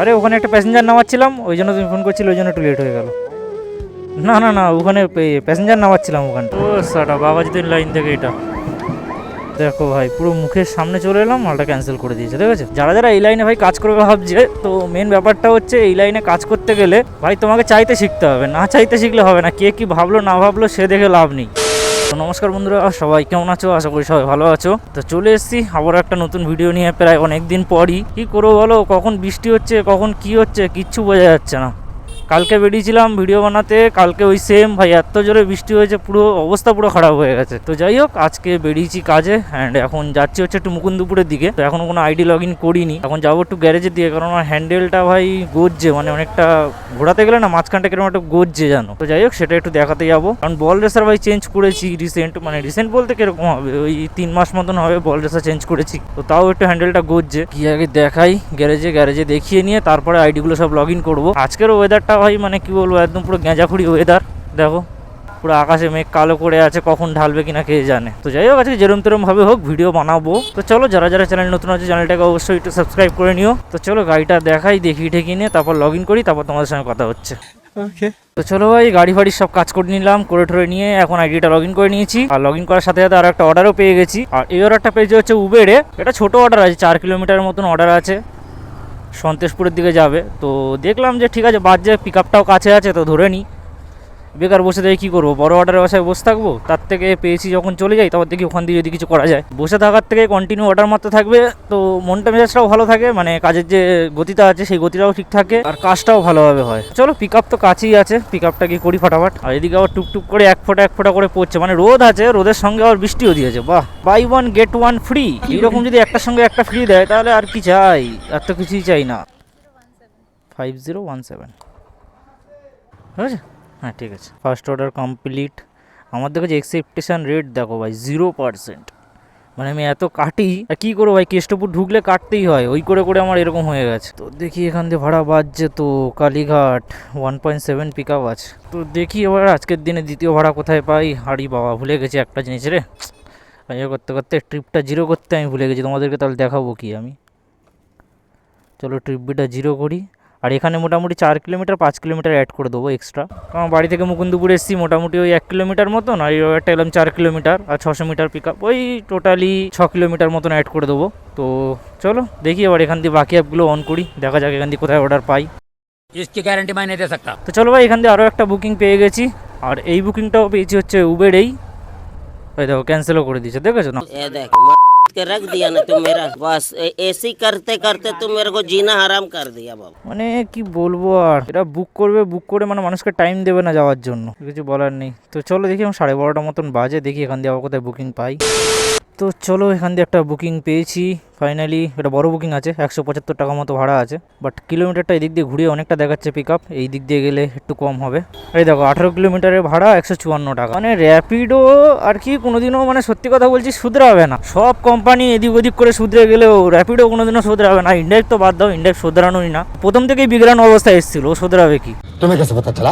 আরে ওখানে একটা প্যাসেঞ্জার নামাচ্ছিলাম, ওই জন্য তুমি ফোন করছিলে, ওই জন্য একটু লেট হয়ে গেল। না না না, ওখানে প্যাসেঞ্জার নামাচ্ছিলাম ওখানে। ও সাটা বাবাজিদের লাইন থেকে এটা দেখো ভাই, পুরো মুখের সামনে চলে এলাম, মালটা ক্যান্সেল করে দিয়েছে। ঠিক আছে, যারা যারা এই লাইনে ভাই কাজ করবে ভাবছে, তো মেন ব্যাপারটা হচ্ছে এই লাইনে কাজ করতে গেলে ভাই তোমাকে চাইতে শিখতে হবে, না চাইতে শিখলে হবে না। কে কি ভাবলো না ভাবলো সে দেখে লাভ নেই। তো নমস্কার বন্ধুরা, সবাই কেমন আছো? আশা করি সবাই ভালো আছো। তো চলে এসেছি আবার একটা নতুন ভিডিও নিয়ে, প্রায় অনেক দিন পরই। কি করবো বলো, কখন বৃষ্টি হচ্ছে কখন কি হচ্ছে কিচ্ছু বোঝা যাচ্ছে না। কালকে বেরিয়েছিলাম ভিডিও বানাতে, কালকে ওই সেম ভাই এত জোরে বৃষ্টি হয়েছে, পুরো অবস্থা পুরো খারাপ হয়ে গেছে। তো যাই হোক, আজকে বেরিয়েছি কাজে অ্যান্ড এখন যাচ্ছি হচ্ছে একটু মুকুন্দপুরের দিকে। তো এখনো কোনো আইডি লগ ইন করিনি, এখন যাবো একটু গ্যারেজের দিকে, কারণ আমার হ্যান্ডেলটা ভাই গজছে, মানে অনেকটা ঘোরাতে গেলে না মাঝখানটা কিরকম একটা গজছে জানো। তো যাই হোক, সেটা একটু দেখাতে যাবো, কারণ বল রেসার ভাই চেঞ্জ করেছি রিসেন্ট, মানে রিসেন্ট বলতে কিরকম হবে, ওই 3 মাস মতন হবে বল রেসার চেঞ্জ করেছি। তো তাও একটু হ্যান্ডেলটা গজছে, কি আগে দেখাই গ্যারেজে দেখিয়ে নিয়ে তারপরে আইডিগুলো সব লগ ইন করবো। আজকের ওয়েদারটা ভাই মানে কি বলবো, একদম পুরো গেঁজাখুড়ি ওয়েদার। দেখো পুরো আকাশে মেঘ কালো করে আছে, কখন ঢালবে কিনা কে জানে। তো যাই হোক, আজকে যেরম তেরম ভাবে হোক ভিডিও বানাবো। তো চলো, যারা যারা চ্যানেল নতুন আছে চ্যানেলটাকে অবশ্যই একটু সাবস্ক্রাইব করে নিও। তো চলো গাড়িটা দেখাই, দেখিয়ে ঠেকিয়ে নিয়ে তারপর লগ ইন করি, তারপর তোমাদের সঙ্গে কথা হচ্ছে। ওকে, তো চলো ভাই, গাড়ি ফাড়ি সব কাজ করে নিলাম, করে ঠরে নিয়ে এখন আইডিটা লগ ইন করে নিয়েছি। আর লগ ইন করার সাথে সাথে আর একটা অর্ডারও পেয়ে গেছি। আর এই অর্ডারটা পেয়েছে হচ্ছে উবেরে, এটা ছোট অর্ডার আছে, 4 কিলোমিটার মতন অর্ডার আছে, সন্তেশপুরের দিকে যাবে। তো দেখলাম যে ঠিক আছে, বাদ যায়, পিক আপটাও কাছে আছে, তো ধরে নিই। বেকার বসে থেকে কী করবো, বড় অর্ডারের বাসায় বসে থাকবো, তার থেকে পেয়েছি যখন চলে যাই, তারপর দেখি ওখান দিয়ে যদি কিছু করা যায়। বসে থাকার থেকে কন্টিনিউ অর্ডার মারতে থাকবে, তো মনটা মেজাজটাও ভালো থাকে, মানে কাজের যে গতিটা আছে সেই গতিটাও ঠিক থাকে, আর কাজটাও ভালোভাবে হয়। চলো, পিক আপ তো কাছেই আছে, পিক আপটা কি করি ফটাফট। আর এদিকে আবার টুকটুক করে এক ফোঁটা করে পড়ছে, মানে রোদ আছে, রোদের সঙ্গে আবার বৃষ্টিও দিয়েছে। বাহ, বাই 1 গেট 1 ফ্রি, এইরকম যদি একটার সঙ্গে একটা ফ্রি দেয় তাহলে আর কি চাই, আর তো কিছুই চাই না। 5017 হয়েছে, হ্যাঁ ঠিক আছে। First order complete. আমার দেখো যে এক্সেপ্টেশন রেট দেখো ভাই 0%, মানে আমি এত কাটি, কী করবো ভাই, কেষ্টপুর ঢুকলে কাটতেই হয়, ওই করে করে আমার এরকম হয়ে গেছে। তো দেখি এখান দিয়ে ভাড়া বাজছে, তো কালীঘাট 1.7 পিক আপ আছে। তো দেখি এবার আজকের দিনে দ্বিতীয় ভাড়া কোথায় পাই। হাড়ি বাবা, ভুলে গেছি একটা জিনিস রে, করতে করতে ট্রিপটা জিরো করতে আমি ভুলে গেছি। তোমাদেরকে তাহলে দেখাবো কি আমি। চলো ট্রিপ বিটা জিরো করি। আর এখানে মোটামুটি 4 কিলোমিটার 5 কিলোমিটার অ্যাড করে দেবো এক্সট্রা। আমার বাড়ি থেকে মুকুন্দপুর এসেছি মোটামুটি ওই 1 কিলোমিটার মতন, আর এই একটা এলাম 4 কিলোমিটার, আর 600 মিটার পিক আপ, ওই টোটালি 6 কিলোমিটার মতন অ্যাড করে দেবো। তো চলো দেখি এবার এখান দিয়ে বাকি অ্যাপগুলো অন করি, দেখা যাক এখান দিয়ে কোথায় অর্ডার পাই। इसकी गारंटी मैं नहीं दे सकता। তো চলো ভাই, এখান দিয়ে আরও একটা বুকিং পেয়ে গেছি, আর এই বুকিংটাও পেয়েছি হচ্ছে উবেরেই। ওই দেখো ক্যান্সেলও করে দিয়েছে, দেখেছো না। ये देखो के रख दिया ना तुम मेरा, बस ऐसी करते करते तुम मेरे को जीना हराम कर दिया बाबू। মানে কি বলবো, আর এটা বুক করবে, বুক করে মানে মানুষকে টাইম দেবে না যাওয়ার জন্য, কিছু বলার নেই। তো চলো দেখি, এখন 12:30 মতন বাজে, দেখি এখান দিয়ে আবার কোথায় বুকিং পাই। তো চলো, এখান দিয়ে একটা বুকিং পেয়েছি ফাইনালি, এটা বড় বুকিং আছে, 175 টাকা মতো ভাড়া আছে, বাট কিলোমিটারটা এই দিক দিয়ে ঘুরিয়ে অনেকটা দেখাচ্ছে পিক আপ, এই দিক দিয়ে গেলে একটু কম হবে। এই দেখো 18 কিলোমিটারের ভাড়া 154 টাকা। মানে র্যাপিডো আর কি কোনোদিনও, মানে সত্যি কথা বলছি, শুধরাবে না। সব কোম্পানি এদিক ওদিক করে শুধরে গেলেও র্যাপিডো কোনোদিনও শুধরাবে না। ইন্ডেক্স তো বাদ দাও, ইন্ডেক্স শুধরানোই না, প্রথম থেকেই বিগড়ানো অবস্থায় এসেছিল, ও শুধরাবে কি? तुम्हें कैसे पता चला?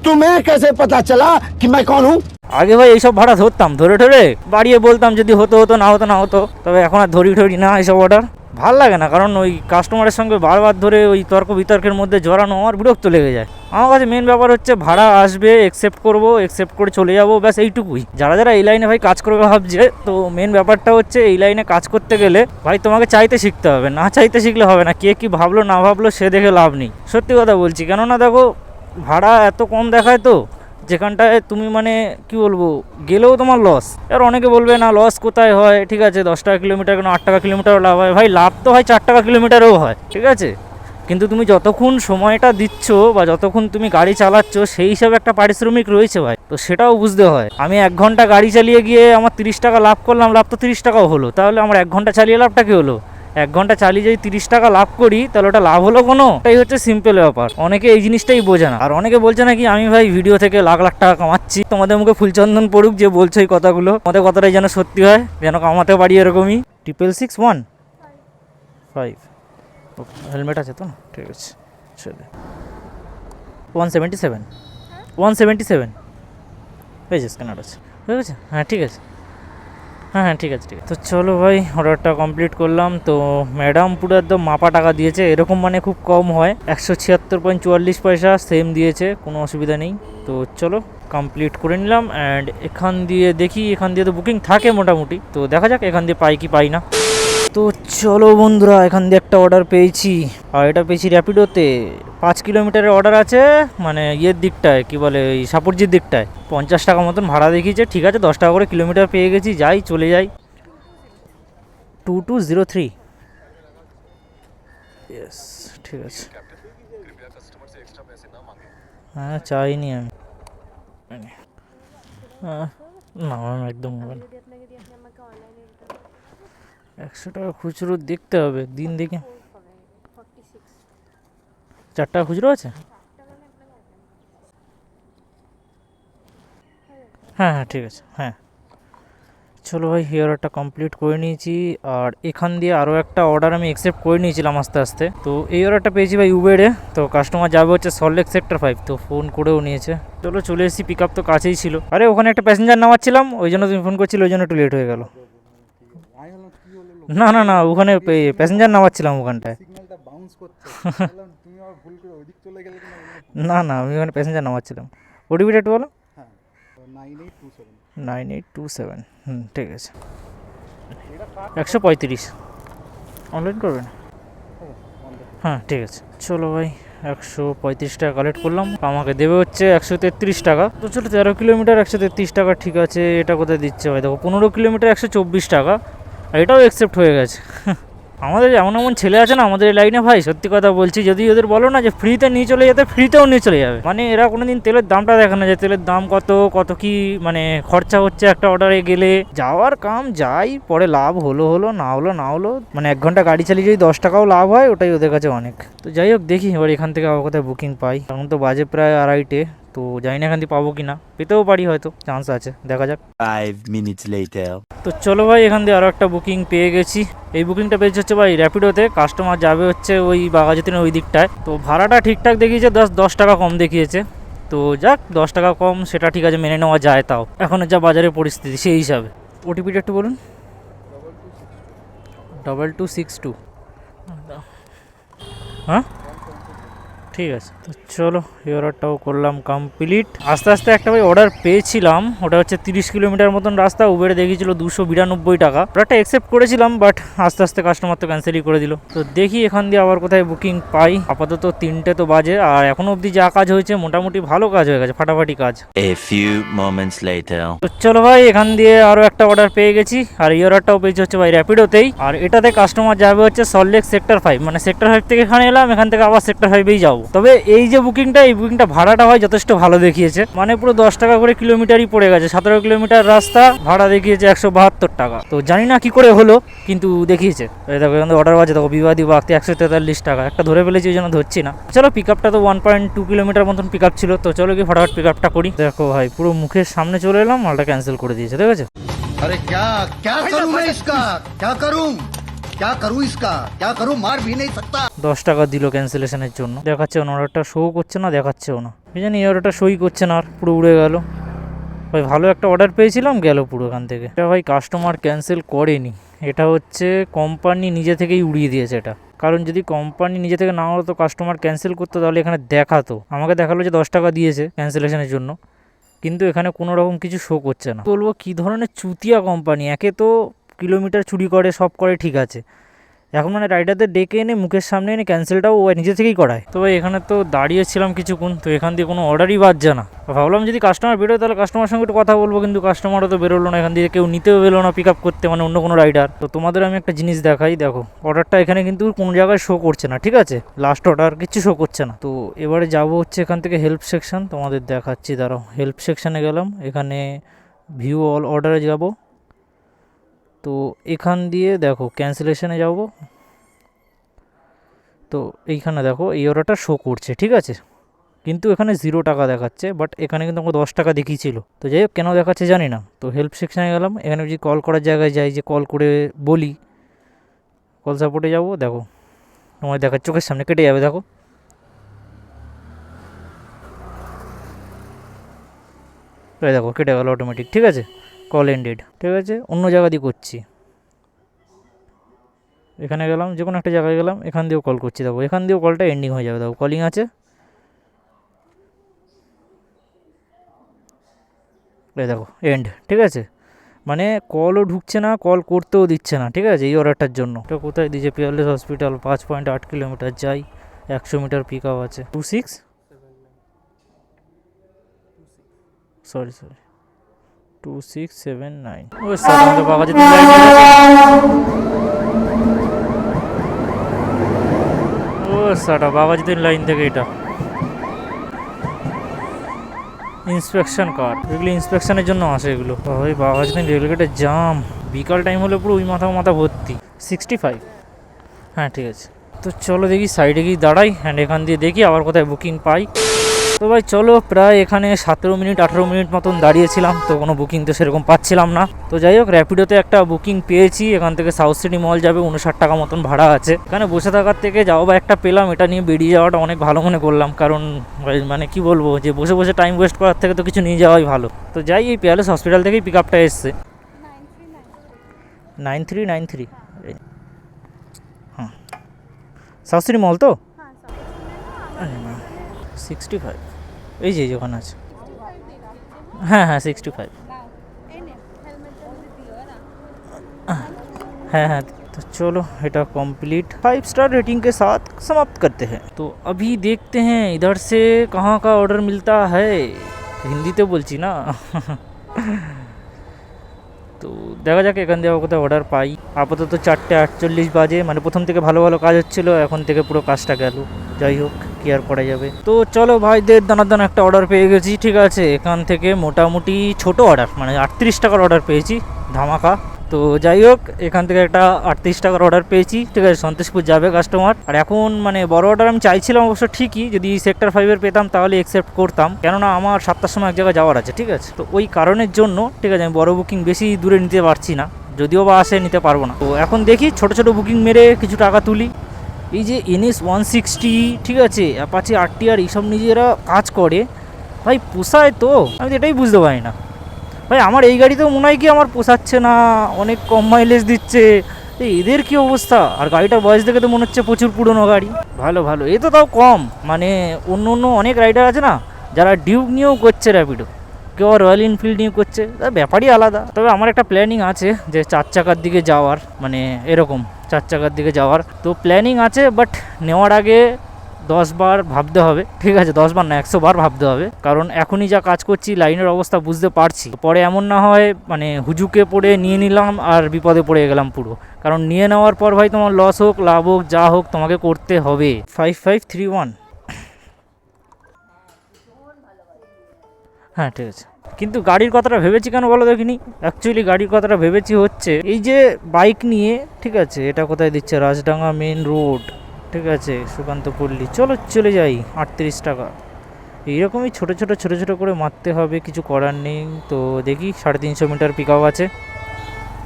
तुम्हें कैसे पता चला कि मैं कौन हूँ? আগে ভাই এইসব ভাড়া ধরতাম, ধরে ঠরে বাড়িয়ে বলতাম, যদি হতো হতো, না হতো না হতো। তবে এখন আর ধরি না এইসব অর্ডার, ভাল লাগে না, কারণ ওই কাস্টমারের সঙ্গে বারবার ধরে ওই তর্ক বিতর্কের মধ্যে জড়ানো আমার বিরক্ত লেগে যায়। আমার কাছে মেন ব্যাপার হচ্ছে ভাড়া আসবে, একসেপ্ট করবো, একসেপ্ট করে চলে যাবো, ব্যাস এইটুকুই। যারা যারা এই লাইনে ভাই কাজ করবে ভাবছে, তো মেন ব্যাপারটা হচ্ছে এই লাইনে কাজ করতে গেলে ভাই তোমাকে চাইতে শিখতে হবে, না চাইতে শিখলে হবে না। কে কি ভাবলো না ভাবলো সে দেখে লাভ নেই, সত্যি কথা বলছি। কেননা দেখো, ভাড়া এত কম দেখায়, তো যেখানটায় তুমি মানে কি বলবো, গেলেও তোমার লস। আর অনেকে বলবে না লস কোথায় হয়, ঠিক আছে 10 টাকা কিলোমিটার কেন 8 টাকা কিলোমিটারও লাভ হয়, ভাই লাভ তো হয় 4 টাকা কিলোমিটারও হয়, ঠিক আছে, কিন্তু তুমি যতক্ষণ সময়টা দিচ্ছ বা যতক্ষণ তুমি গাড়ি চালাচ্ছ সেই হিসাবে একটা পারিশ্রমিক রয়েছে ভাই, তো সেটাও বুঝতে হয়। আমি 1 ঘন্টা গাড়ি চালিয়ে গিয়ে আমার 30 টাকা লাভ করলাম, লাভ তো 30 টাকাও হলো, তাহলে আমার 1 ঘন্টা চালিয়ে লাভটা কি হলো? 1 ঘন্টা চালিয়ে যদি 30 টাকা লাভ করি, তাহলে ওটা লাভ হলো কোনো? এটাই হচ্ছে সিম্পল ব্যাপার। অনেকে এই জিনিসটাই বোঝে না। আর অনেকে বলছে নাকি আমি ভাই ভিডিও থেকে লাখ লাখ টাকা কামাচ্ছি। তোমাদের মুখে ফুলচন্দন পড়ুক যে বলছো এই কথাগুলো, আমাদের কথাটাই যেন সত্যি হয়, যেন কামাতে পারি এরকমই। 66615 হেলমেট আছে তো? ঠিক আছে, চলে 177 হয়েছে, স্ক্যানার আছে, হয়ে গেছে, হ্যাঁ ঠিক আছে। হ্যাঁ হ্যাঁ ঠিক আছে ঠিক আছে। তো চলো ভাই অর্ডারটা কমপ্লিট করলাম। তো ম্যাডাম পুরো একদম মাপা টাকা দিয়েছে, এরকম মানে খুব কম হয়, 176.44 সেম দিয়েছে, কোনো অসুবিধা নেই। তো চলো কমপ্লিট করে নিলাম। অ্যান্ড এখান দিয়ে দেখি, এখান দিয়ে তো বুকিং থাকে মোটামুটি, তো দেখা যাক এখান দিয়ে পাই কি পাই না। তো চলো বন্ধুরা, এখান দিয়ে একটা অর্ডার পেয়েছি, আর এটা পেয়েছি র্যাপিডোতে। 5 কিলোমিটারের অর্ডার আছে, মানে ইয়ের দিকটায় কি বলে, এই সাপুরজির দিকটায়। 50 টাকা মতন ভাড়া দেখিয়েছে, ঠিক আছে 10 টাকা করে কিলোমিটার পেয়ে গেছি, যাই চলে যাই। 2203, ইয়েস ঠিক আছে। হ্যাঁ চাইনি আমি, না ম্যাম একদম হবে না। 100 টাকা খুচরো দেখতে হবে, দিন দেখে। 4 টাকা খুচরো আছে? হ্যাঁ হ্যাঁ ঠিক আছে হ্যাঁ। চলো ভাই এই অর্ডারটা কমপ্লিট করে নিয়েছি। আর এখান দিয়ে আরও একটা অর্ডার আমি অ্যাকসেপ্ট করে নিয়েছিলাম আস্তে আস্তে। তো এই অর্ডারটা পেয়েছি ভাই উবেরে। তো কাস্টমার যাবে হচ্ছে সল্টলেক সেক্টর 5, তো ফোন করেও নিয়েছে। চলো চলে এসেছি, পিক আপ তো কাছেই ছিল। আরে ওখানে একটা প্যাসেঞ্জার নামাচ্ছিলাম, ওই জন্য তুমি ফোন করছিলে, ওই জন্য একটু লেট হয়ে গেল। না না না, ওখানে প্যাসেঞ্জার নামাচ্ছিলাম ওখানটায়। না না, আমি ওখানে প্যাসেঞ্জার নামাচ্ছিলাম। ওটিপিটা একটু বলো। 9827, ঠিক আছে। 135 অনলাইন করবেন? হ্যাঁ ঠিক আছে। চলো ভাই 135 টাকা কালেক্ট করলাম, আমাকে দেবে হচ্ছে 133 টাকা। তো চলো 13 কিলোমিটার 133 টাকা, ঠিক আছে। এটা কোথায় দিচ্ছে ভাই, দেখো 15 কিলোমিটার 124 টাকা, আর এটাও অ্যাকসেপ্ট হয়ে গেছে। আমাদের এমন এমন ছেলে আছে না আমাদের লাইনে ভাই, সত্যি কথা বলছি, যদি ওদের বলো না যে ফ্রিতে নিয়ে চলে যেতে, ফ্রিতেও নিয়ে চলে যাবে। মানে এরা কোনোদিন তেলের দামটা দেখে না, যে তেলের দাম কত কত কি মানে খরচা হচ্ছে একটা অর্ডারে গেলে। যাওয়ার কাম যাই, পরে লাভ হলো হলো, না হলো না হলো, মানে 1 ঘন্টা গাড়ি চালিয়ে যদি 10 টাকাও লাভ হয়, ওটাই ওদের কাছে অনেক। তো যাই হোক, দেখি এবার এখান থেকে আবার কোথায় বুকিং পাই। এখন তো বাজে প্রায় 2:30, তো জানি না এখান থেকে পাবো কি না, পেতেও পারি, হয়তো চান্স আছে, দেখা যাক। 5 minutes later. তো চলো ভাই এখান দিয়ে আরও একটা বুকিং পেয়ে গেছি। এই বুকিংটা পেয়েছে হচ্ছে ভাই র্যাপিডোতে, কাস্টমার যাবে হচ্ছে ওই বাঘাযতীনের ওই দিকটায়। তো ভাড়াটা ঠিকঠাক দেখিয়েছে, 10 টাকা কম দেখিয়েছে। তো যাক 10 টাকা কম, সেটা ঠিক আছে, মেনে নেওয়া যায়। তাও এখন যা বাজারের পরিস্থিতি সেই হিসাবে। ওটিপিটা একটু বলুন। 2262, হ্যাঁ ঠিক আছে। তো চলো এই অর্ডারটাও করলাম কমপ্লিট। আস্তে আস্তে একটা ভাই অর্ডার পেয়েছিলাম, ওটা হচ্ছে 30 কিলোমিটার মতন রাস্তা, উবেরে দেখিয়েছিল 292 টাকা। অর্ডারটা অ্যাকসেপ্ট করেছিলাম, বাট আস্তে আস্তে কাস্টমার তো ক্যান্সেলই করে দিল। তো দেখি এখান দিয়ে আবার কোথায় বুকিং পাই। আপাতত 3টে তো বাজে, আর এখনো অবধি যা কাজ হয়েছে মোটামুটি ভালো কাজ হয়ে গেছে, ফাটাফাটি কাজ। A few moments later. তো চলো ভাই এখান দিয়ে আরো একটা অর্ডার পেয়ে গেছি, আর এই অর্ডারটাও পেয়েছি হচ্ছে ভাই র্যাপিডোতেই। আর এটাতে কাস্টমার যাবে হচ্ছে সল্টলেক সেক্টর 5, মানে সেক্টর 5 থেকে এখানে এলাম, এখান থেকে আবার সেক্টর 5এই যাবো। তবে এই যে বুকিংটা, এই বুকিংটা ভাড়াটা হয় যথেষ্ট ভালো দেখিয়েছে, মানে পুরো 10 টাকা করে কিলোমিটারই পড়ে গেছে। 17 কিলোমিটার রাস্তা, ভাড়া দেখিয়েছে 172 টাকা। তো জানি না কি করে হলো, কিন্তু দেখিয়েছে। এই দেখো এখানে অর্ডার বাজে, দেখো বিবাদী বাগতি 143 টাকা। একটা ধরে ফেলেছি, ওই জন্য ধরছি না। চলো পিক আপটা তো 1.2 কিলোমিটার মতন পিক আপ ছিল, তো চলো কি ফটাফট পিক আপটা করি। দেখো ভাই পুরো মুখের সামনে চলে এলাম, মালটা ক্যান্সেল করে দিয়েছে, দেখেছো। अरे क्या क्या करूं मैं इसका, क्या करूं, क्या करूं इसका, क्या करूं, मार भी नहीं सकता। 10 টাকা দিল ক্যান্সেলেশনের জন্য, দেখাচ্ছে না অর্ডারটা, শো করছে না, দেখাচ্ছেও না। এই জানি এই অর্ডারটা সই করছে না, আর পুরো উড়ে গেল ভাই। ভালো একটা অর্ডার পেয়েছিলাম, গেল পুরো এখান থেকে। এটা ভাই কাস্টমার ক্যান্সেল করেনি, এটা হচ্ছে কোম্পানি নিজে থেকেই উড়িয়ে দিয়েছে এটা। কারণ যদি কোম্পানি নিজে থেকে না হতো, কাস্টমার ক্যান্সেল করতো, তাহলে এখানে দেখাতো। আমাকে দেখালো যে 10 টাকা দিয়েছে ক্যান্সেলেশনের জন্য, কিন্তু এখানে কোনো রকম কিছু শো করছে না। বলবো কী ধরনের চুতিয়া কোম্পানি, একে তো কিলোমিটার চুরি করে, সব করে ঠিক আছে, এখন মানে রাইডারদের ডেকে এনে মুখের সামনে এনে ক্যান্সেলটাও ও নিজে থেকেই করায়। তো ভাই এখানে তো দাঁড়িয়েছিলাম কিছুক্ষণ, তো এখান দিয়ে কোনো অর্ডারই বাজছে না। ভাবলাম যদি কাস্টমার বেরোয় তাহলে কাস্টমার সঙ্গে একটু কথা বলবো, কিন্তু কাস্টমারও তো বেরোলো না, এখান দিয়ে কেউ নিতেও বেরোলো না পিক আপ করতে, মানে অন্য কোনো রাইডার। তো তোমাদের আমি একটা জিনিস দেখাই, দেখো অর্ডারটা এখানে কিন্তু কোনো জায়গায় শো করছে না, ঠিক আছে, লাস্ট অর্ডার কিছু শো করছে না। তো এবারে যাবো হচ্ছে এখান থেকে হেল্প সেকশন, তোমাদের দেখাচ্ছি, দাঁড়াও। হেল্প সেকশানে গেলাম, এখানে ভিউ অল অর্ডারে যাব। তো এখান দিয়ে দেখো ক্যান্সেলেশনে যাব। তো এইখানে দেখো এই অর্ডারটা শো করছে, ঠিক আছে, কিন্তু এখানে 0 টাকা দেখাচ্ছে, বাট এখানে কিন্তু আমাকে 10 টাকা দেখিয়েছিল। তো যাই হোক কেন দেখাচ্ছে জানি না। তো হেল্প সেকশানে গেলাম, এখানে যদি কল করার জায়গায় যাই, যে কল করে বলি, কল সাপোর্টে যাব, দেখো তোমার দেখা চোখের সামনে কেটে যাবে, দেখো দেখো কেটে গেল অটোমেটিক, ঠিক আছে। কল এন্ডেড, ঠিক আছে, অন্য জায়গা দিয়ে করছি। এখানে গেলাম, যে কোনো একটা জায়গায় গেলাম, এখান দিয়েও কল করছি, দেখো এখান দিয়েও কলটা এন্ডিং হয়ে যাবে, দেখো কলিং আছে, এই দেখো এন্ড, ঠিক আছে, মানে কলও ঢুকছে না, কল করতেও দিচ্ছে না, ঠিক আছে, এই অর্ডারটার জন্য। এটা কোথায় দিয়েছে? পিয়ারলেস হসপিটাল, 5.8 কিলোমিটার, যাই 100 মিটার পিক আপ আছে। 26 সরি 2679। ও স্যার আমাদের বাগাজি দিন লাইন, ও সাটা বাগাজি দিন লাইন থেকে এটা ইন্সপেকশন কার, এগুলো ইন্সপেকশনের জন্য আসে এগুলো। ওই বাগাজি দিন রেলগেটের জাম, বিকাল টাইম হলে পুরো ওই মাথা ভর্তি। 65, হ্যাঁ ঠিক আছে। তো চলো দেখি সাইডে গিয়ে দাঁড়াই, অ্যান্ড এখান দিয়ে দেখি আবার কোথায় বুকিং পাই। তো ভাই চলো, প্রায় এখানে 17 মিনিট 18 মিনিট মতন দাঁড়িয়েছিলাম, তো কোনো বুকিং তো সেরকম পাচ্ছিলাম না। তো যাই হোক, র্যাপিডোতে একটা বুকিং পেয়েছি, এখান থেকে সাউথ সিটি মল যাবে, 59 টাকা মতন ভাড়া আছে। এখানে বসে থাকার থেকে যাও বা একটা পেলাম, এটা নিয়ে বেরিয়ে যাওয়াটা অনেক ভালো মনে করলাম, কারণ মানে কি বলবো, যে বসে বসে টাইম ওয়েস্ট করার থেকে তো কিছু নিয়ে যাওয়াই ভালো। তো যাই, এই পিয়ারলেস হসপিটাল থেকেই পিক আপটা এসছে। 9393, হ্যাঁ সাউথ সিটি মল তো 65, এই যে ওখানে আছে, হ্যাঁ হ্যাঁ 65, हाँ हाँ। तो चलो এটা कंप्लीट 5 स्टार रेटिंग के साथ समाप्त करते हैं। तो अभी देखते हैं इधर से कहाँ का ऑर्डर मिलता है, हिंदी तो बोलছি না। তো দেখা যাক এখান দিয়ে কোথাও অর্ডার পাই। আপাতত 4:48 বাজে, মানে প্রথম থেকে ভালো ভালো কাজ হচ্ছিল, এখন থেকে পুরো কাজটা গেল। যাই হোক, কি আর করা যাবে। তো চলো ভাইদের দানাদান একটা অর্ডার পেয়ে গেছি, ঠিক আছে, এখান থেকে মোটামুটি ছোট অর্ডার, মানে 38 টাকার অর্ডার পেয়েছি, ধামাকা। তো যাই হোক, এখান থেকে একটা 38 টাকার অর্ডার পেয়েছি, ঠিক আছে, সন্তোষপুর যাবে কাস্টমার। আর এখন মানে বড় অর্ডার আমি চাইছিলাম অবশ্য ঠিকই, যদি সেক্টর 5-এর পেতাম তাহলে অ্যাকসেপ্ট করতাম, কেননা আমার 7টার সময় এক জায়গায় যাওয়ার আছে, ঠিক আছে। তো ওই কারণের জন্য, ঠিক আছে, আমি বড় বুকিং বেশি দূরে নিতে পারছি না, যদিও বা আসে নিতে পারবো না। তো এখন দেখি ছোট ছোট বুকিং মেরে কিছু টাকা তুলি। এই যে NS 160, ঠিক আছে, অ্যাপাচি RTR, এইসব নিজেরা কাজ করে, ভাই পোষায় তো? আমি তো এটাই বুঝতে পারি না ভাই, আমার এই গাড়িতেও মনে হয় কি আমার পোষাচ্ছে না, অনেক কম মাইলেজ দিচ্ছে, এদের কি অবস্থা? আর গাড়িটার বয়স দেখে তো মনে হচ্ছে প্রচুর পুরনো গাড়ি। ভালো ভালো, এ তো তাও কম, মানে অন্য অন্য অনেক রাইডার আছে না যারা ডিউক নিয়েও করছে র্যাপিডো, কেউ রয়্যাল এনফিল্ড নিয়ে করছে, তার ব্যাপারই আলাদা। তবে আমার একটা প্ল্যানিং আছে যে 4 চাকার দিকে যাওয়ার, মানে এরকম 4 চাকার দিকে যাওয়ার তো প্ল্যানিং আছে, বাট নেওয়ার আগে 10 বার ভাবতে হবে, ঠিক আছে, 10 বার না 100 বার ভাবতে হবে, কারণ এখনই যা কাজ করছি লাইনের অবস্থা বুঝতে পারছি, পরে এমন না হয় মানে হুজুকে পড়ে নিয়ে নিলাম আর বিপদে পড়ে গেলাম পুরো, কারণ নিয়ে নেওয়ার পর ভাই তোমার লস হোক লাভ হোক যা হোক তোমাকে করতে হবে। 5531, হ্যাঁ ঠিক আছে। কিন্তু গাড়ির কথাটা ভেবেছি কেন বলো দেখিনি, অ্যাকচুয়ালি গাড়ির কথাটা ভেবেছি হচ্ছে এই যে বাইক নিয়ে, ঠিক আছে, এটা কোথায় দিচ্ছে, রাজডাঙ্গা মেন রোড, ঠিক আছে, সুকান্ত পল্লী, চলো চলে যাই। 38 টাকা, এইরকমই ছোটো ছোটো করে মারতে হবে, কিছু করার নেই। তো দেখি 350 মিটার পিক আপ আছে,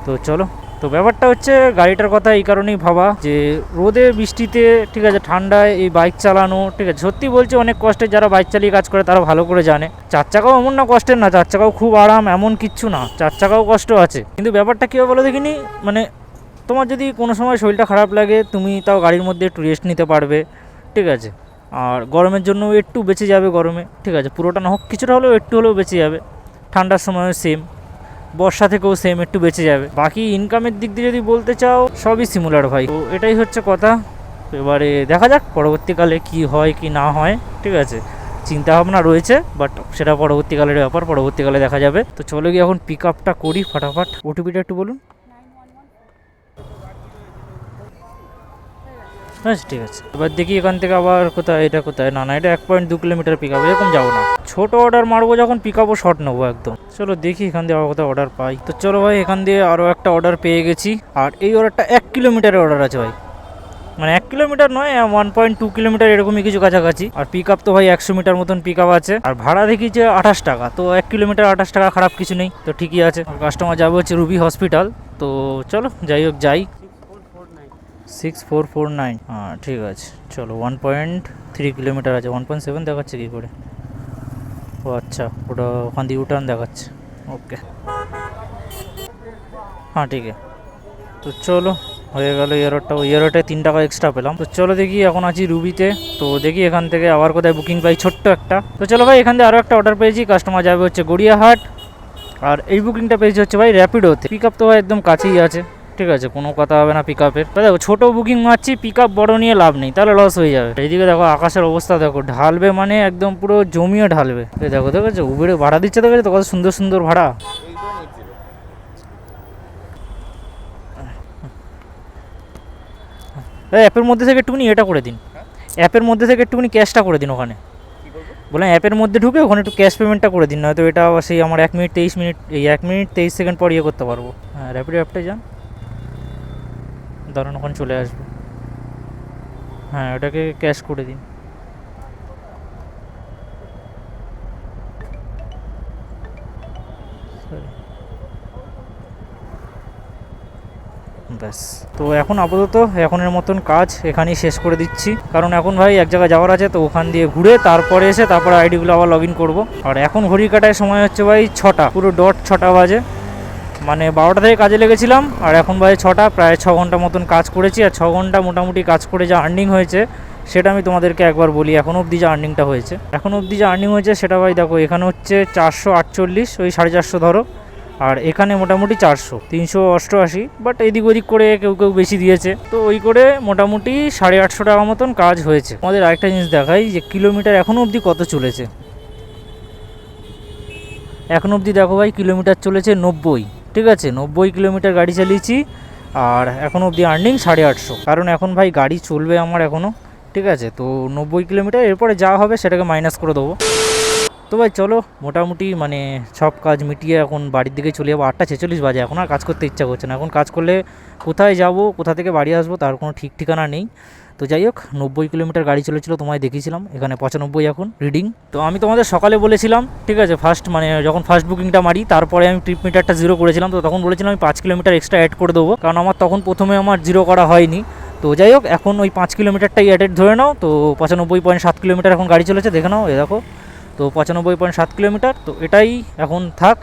তো চলো। তো ব্যাপারটা হচ্ছে গাড়িটার কথা এই কারণেই ভাবা যে রোদে বৃষ্টিতে, ঠিক আছে, ঠান্ডায় এই বাইক চালানো, ঠিক আছে, সত্যি বলছি অনেক কষ্টের, যারা বাইক চালিয়ে কাজ করে তারা ভালো করে জানে। 4 চাকাও এমন না কষ্টের না, 4 চাকাও খুব আরাম, এমন কিচ্ছু না, 4 চাকাও কষ্ট আছে, কিন্তু ব্যাপারটা কী হবে বলো দেখিনি, মানে তোমার যদি কোনো সময় শরীরটা খারাপ লাগে তুমি তাও গাড়ির মধ্যে একটু রেস্ট নিতে পারবে, ঠিক আছে, আর গরমের জন্য একটু বেঁচে যাবে গরমে, ঠিক আছে, পুরোটা না হোক কিছুটা হলেও একটু হলেও বেঁচে যাবে। ঠান্ডার সময়ও সেম, বর্ষা থেকেও সেম, একটু বেঁচে যাবে। বাকি ইনকামের দিক দিয়ে যদি বলতে চাও সবই সিমিলার ভাই, তো এটাই হচ্ছে কথা। এবারে দেখা যাক পরবর্তীকালে কি হয় কি না হয়, ঠিক আছে, চিন্তা ভাবনা রয়েছে, বাট সেটা পরবর্তীকালের ব্যাপার, পরবর্তীকালে দেখা যাবে। তো চলো গিয়ে এখন পিক আপটা করি ফটাফট। ওটিপিটা একটু বলুন। হ্যাঁ ঠিক আছে, এবার দেখি এখান থেকে আবার কোথায়, এটা কোথায়, না না এটা 1.2 কিলোমিটার পিক আপ, এরকম যাবো না, ছোট অর্ডার মারবো যখন পিক আপও শর্ট নেবো একদম। চলো দেখি এখান দিয়ে আবার কোথাও অর্ডার পাই। তো চলো ভাই, এখান দিয়ে আরও একটা অর্ডার পেয়ে গেছি, আর এই অর্ডারটা 1 কিলোমিটারের অর্ডার আছে ভাই, মানে 1 কিলোমিটার নয় 1.2 কিলোমিটার এরকমই কিছু কাছাকাছি। আর পিক আপ তো ভাই 100 মিটার মতন পিক আপ আছে, আর ভাড়া দেখি যে 28 টাকা, তো 1 কিলোমিটার 28 টাকা খারাপ কিছু নেই, তো ঠিকই আছে। কাস্টমার যাবে হচ্ছে রুবি হসপিটাল, তো চলো যাই হোক যাই। 6449, হ্যাঁ ঠিক আছে, চলো 1.3 কিলোমিটার আছে, 1.7 দেখাচ্ছে কী করে, ও আচ্ছা ওটা ওখান দিয়ে ইউটার্ন দেখাচ্ছে, ওকে। हाँ ठीक है তো চলো হয়ে গেল ইয়ারটা, ওই ইয়ারটায় 3 টাকা এক্সট্রা পেলাম। তো চলো দেখি, এখন আছি রুবিতে, তো দেখি এখান থেকে আবার কোথায় বুকিং পাই ছোট্ট একটা। তো চলো ভাই, এখান থেকে আরও একটা অর্ডার পেয়েছি, কাস্টমার যাবে হচ্ছে গড়িয়াহাট, আর এই বুকিংটা পেয়েছি হচ্ছে ভাই র্যাপিডোতে। পিক আপ তো ভাই একদম কাছেই আছে, ঠিক আছে, কোনো কথা হবে না পিক আপের। দেখো ছোটো বুকিং মারছি, পিক আপ বড়ো নিয়ে লাভ নেই, তাহলে লস হয়ে যাবে। এইদিকে দেখো আকাশের অবস্থা দেখো, ঢালবে মানে একদম পুরো জমিয়ে ঢালবে। এই দেখো দেখেছো উবেরে ভাড়া দিচ্ছে, দেখেছো তো কত সুন্দর সুন্দর ভাড়া। অ্যাপের মধ্যে থেকে একটুখানি এটা করে দিন, অ্যাপের মধ্যে থেকে একটুখানি ক্যাশটা করে দিন ওখানে। বললাম অ্যাপের মধ্যে ঢুকে ওখানে একটু ক্যাশ পেমেন্টটা করে দিন, নয়তো এটা সেই আমার 1 মিনিট 23 মিনিট, এই 1 মিনিট 23 সেকেন্ড পর ইয়ে করতে পারবো। হ্যাঁ র্যাপিডো অ্যাপটাই যান, দাঁড়ান ওখানে চলে আসবে। হ্যাঁ ওটাকে ক্যাশ করে দিন। ব্যাস, তো এখন আপাতত এখনের মতন কাজ এখানেই শেষ করে দিচ্ছি, কারণ এখন ভাই এক জায়গায় যাওয়ার আছে, তো ওখান দিয়ে ঘুরে তারপরে এসে তারপরে আইডিগুলো আবার লগ ইন করবো। আর এখন ঘড়ি কাটায় সময় হচ্ছে ভাই 6টা, পুরো ডট 6টা বাজে, মানে 12টা থেকে কাজে লেগেছিলাম, আর এখন বাজে 6টা, প্রায় 6 ঘন্টা মতন কাজ করেছি। আর 6 ঘন্টা মোটামুটি কাজ করে যা আর্নিং হয়েছে সেটা আমি তোমাদেরকে একবার বলি। এখনও অবধি যে আর্নিংটা হয়েছে, এখনও অবধি যে আর্নিং হয়েছে সেটা ভাই দেখো, এখানে হচ্ছে 448, ওই 450 ধরো, আর এখানে মোটামুটি 400, 388, বাট এদিক ওদিক করে কেউ কেউ বেশি দিয়েছে, তো ওই করে মোটামুটি 850 টাকা মতন কাজ হয়েছে। আমাদের আরেকটা জিনিস দেখাই যে কিলোমিটার এখনও অবধি কত চলেছে। এখনও অবধি দেখো ভাই কিলোমিটার চলেছে 90, ঠিক আছে, 90 কিলোমিটার গাড়ি চালিয়েছি, আর এখনও অবধি আর্নিং 850, কারণ এখন ভাই গাড়ি চলবে আমার এখনও, ঠিক আছে। তো 90 কিলোমিটার, এরপরে যা হবে সেটাকে মাইনাস করে দেবো। তো ভাই চলো, মোটামুটি মানে সব কাজ মিটিয়ে এখন বাড়ির দিকে চলে যাবো। 8:46 বাজে, এখন আর কাজ করতে ইচ্ছা করছে না। এখন কাজ করলে কোথায় যাব, কোথা থেকে বাড়ি আসবো তার কোনো ঠিক ঠিকানা নেই। তো যাই হোক, 90 কিলোমিটার গাড়ি চলেছিল, তোমায় দেখিয়েছিলাম, এখানে 95 এখন রিডিং। তো আমি তোমাদের সকালে বলেছিলাম, ঠিক আছে, মানে যখন ফার্স্ট বুকিংটা মারি তারপরে আমি ট্রিপ মিটারটা 0 করেছিলাম, তো তখন বলেছিলাম আমি 5 কিলোমিটার এক্সট্রা অ্যাড করে দেবো, কারণ আমার তখন প্রথমে আমার 0 করা হয়নি। তো যাই হোক, এখন ওই 5 কিলোমিটারটাই অ্যাডেড ধরে নাও, তো 95.7 কিলোমিটার এখন গাড়ি চলেছে, দেখে নাও, এ দেখো, তো 95.7 কিলোমিটার, তো এটাই এখন থাক,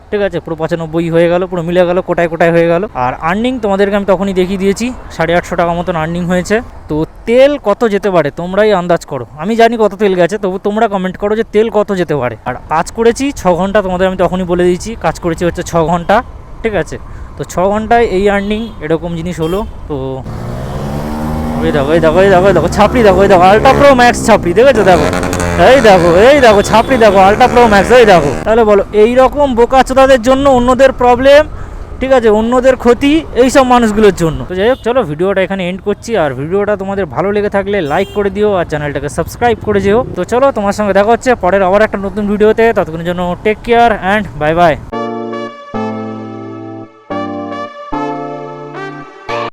ঠিক আছে, পুরো 95 হয়ে গেল, পুরো মিলে গেল, কোটায় কোটায় হয়ে গেল। আর আর্নিং তোমাদেরকে আমি তখনই দেখিয়ে দিয়েছি, 850 টাকা মতন আর্নিং হয়েছে। তো তেল কত যেতে পারে তোমরাই আন্দাজ করো, আমি জানি কত তেল গেছে, তবু তোমরা কমেন্ট করো যে তেল কত যেতে পারে। আর কাজ করেছি 6 ঘন্টা, তোমাদের আমি তখনই বলে দিয়েছি কাজ করেছি হচ্ছে 6 ঘন্টা, ঠিক আছে। তো 6 ঘন্টায় এই আর্নিং এরকম জিনিস হলো। তো এই দেখো এই দেখো এই দেখো এই দেখো ছাপড়ি, দেখো এই দেখো আলট্রা প্রো ম্যাক্স ছাপড়ি, দেখেছো, দেখো এই দেখো ছাপড়ি, দেখো আলট্রা প্রো ম্যাক্স, এই দেখো। তাহলে বলো এইরকম বোকাচোদাদের জন্য অন্যদের প্রবলেম, ঠিক আছে, অন্যদের ক্ষতি, এই সব মানুষগুলোর জন্য। তো যাই হোক, চলো ভিডিওটা এখানে এন্ড করছি, আর ভিডিওটা তোমাদের ভালো লেগে থাকলে লাইক করে দিও, আর চ্যানেলটাকে সাবস্ক্রাইব করে যেও। তো চলো, তোমার সঙ্গে দেখা হচ্ছে পরের আবার একটা নতুন ভিডিওতে, ততক্ষণের জন্য take care and bye by.